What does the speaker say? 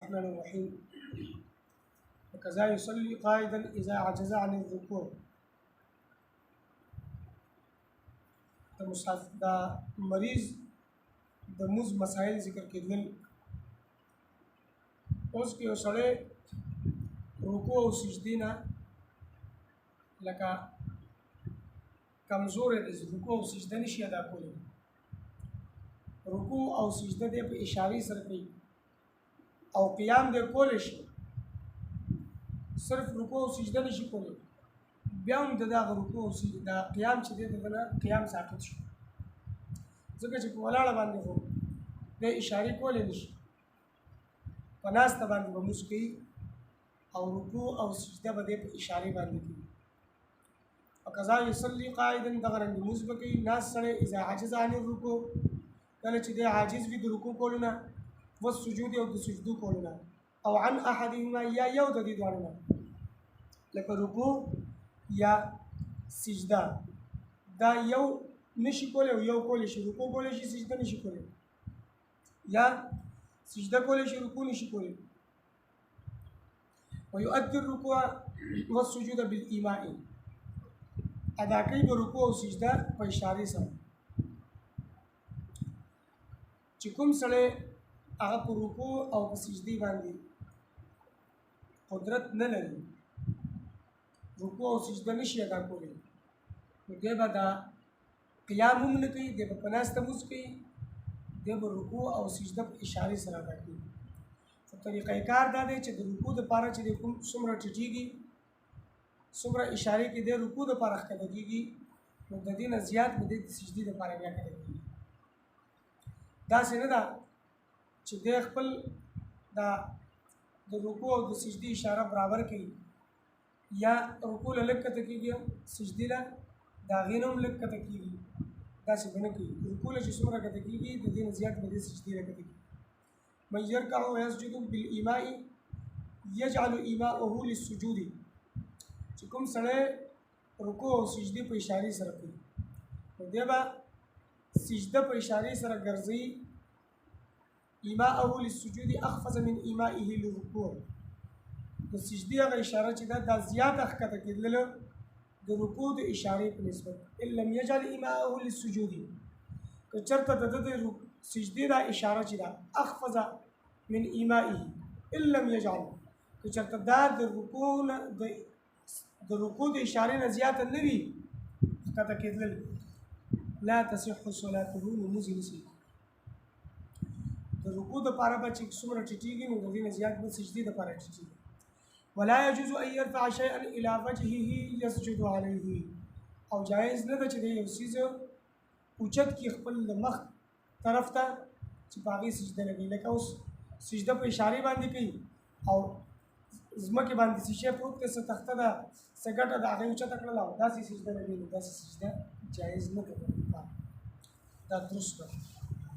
الرحمن الرحيم وكذا يصلي قائدا إذا عجز عن الركوع. دا مریض د موز مسائل ذکر کېدل. اوس کې یو سړی رکوع او سجدې نه لکه کمزوری دی، رکوع او سجده نشي ادا کولی. رکوع او سجده دی په اشارې سره کوي او قیام دی کولی شي، صرف رکوع او سجده نشي کولی. بیا هم د دغه رکوع او د قیام چې دی دغه قیام ساقط شي، ځکه چې په ولاړه باندې خو د اشارې کولی نشي، په ناسته باندې به لمونځ کوي او رکوع او سجده به دی په اشارې باندې کوي. وکذا یصلي قاعدا، دغه رنګ لمونځ به کوي ناست سړی اذا عجز عن الرکوع، کله چې دی عاجز وي د رکوع کولو نه، والسجود او د سجدو کولو نه، او عن احدهما یا یو د دې دواړو نه، لکه رکوع یا سجده، دا یو نشي کولی او یو کولی شي. رکوع کولی شي، سجده نشي کولی، یا سجده کولی شي، رکوع نشي کولی. ويؤدي الركوع والسجود بالإيماء، ادا کوي به رکوع او سجده په اشارې سره. چې کوم سړی هغه په رکوع او په سجدې باندې قدرت نه لري، رکوع او سجده نشي ادا کولی، نو دی به دا قیام هم نه کوي، دی به په ناسته لمونځ کوي، دی به رکوع او سجده په اشارې سره ادا کوي. خو طریقه کار دا دی چې د رکوع دپاره چې دی کوم څومره ټیټېږي، څومره اشارې کې دی رکوع دپاره ښکته کېږي، نو د دې نه زیات به دی د سجدې دپاره بیا ښکته کېږي. داسې نه ده چې دی خپل دا د رکوع او د سجدې اشاره برابر کوي، یا رکوع له لږ ښکته کېږي، سجدې له د هغې نه هم لږ ښکته کېږي، داسې به نه کوي. رکوع له چې څومره ښکته کېږي د دې نه زیات به دی سجدې له ښکته کېږي. من يركع ويسجد بالإيماء يجعل إيماءه للسجود، چې کوم سړی رکوع او سجدې په اشارې سره کوي، نو دی به سجده په اشارې سره ګرځوي ایماءه للسجود اخفض من ایمائه للرکوع. د سجدې هغه اشاره چې ده دا زیاته ښکته کېدله د رکوع د اشارې په نسبت. ان لم یجعل ایماءه للسجود، که چېرته د ده د سجدې دا اشاره چې ده اخفض من ایمائه، ان لم یجعل، که چېرته دا د رکوع د اشارې نه زیاته نه وي ښکته کېدلل، لا تصح صلاته، لمونځ یې نشي. د رکوع دپاره به چې څومره ټیټېږي نو د دې نه زیات به سجدې دپاره ټیټېږي. ولا يجوز ان يرفع شيئا الى وجهه يسجد عليه، او جایز نه ده چې د یو څیز اوچت کړي خپل د مخ طرف ته چې په هغې سجده لګوي. لکه اوس سجده په اشارې باندې کوي او ځمکې باندې څه شی پروت دی، څه تخته ده، څه ګټه ده، هغه یې اوچته کړله او داسې سجده لګوي، نو داسې سجده جایز نه ده، دا درست ده.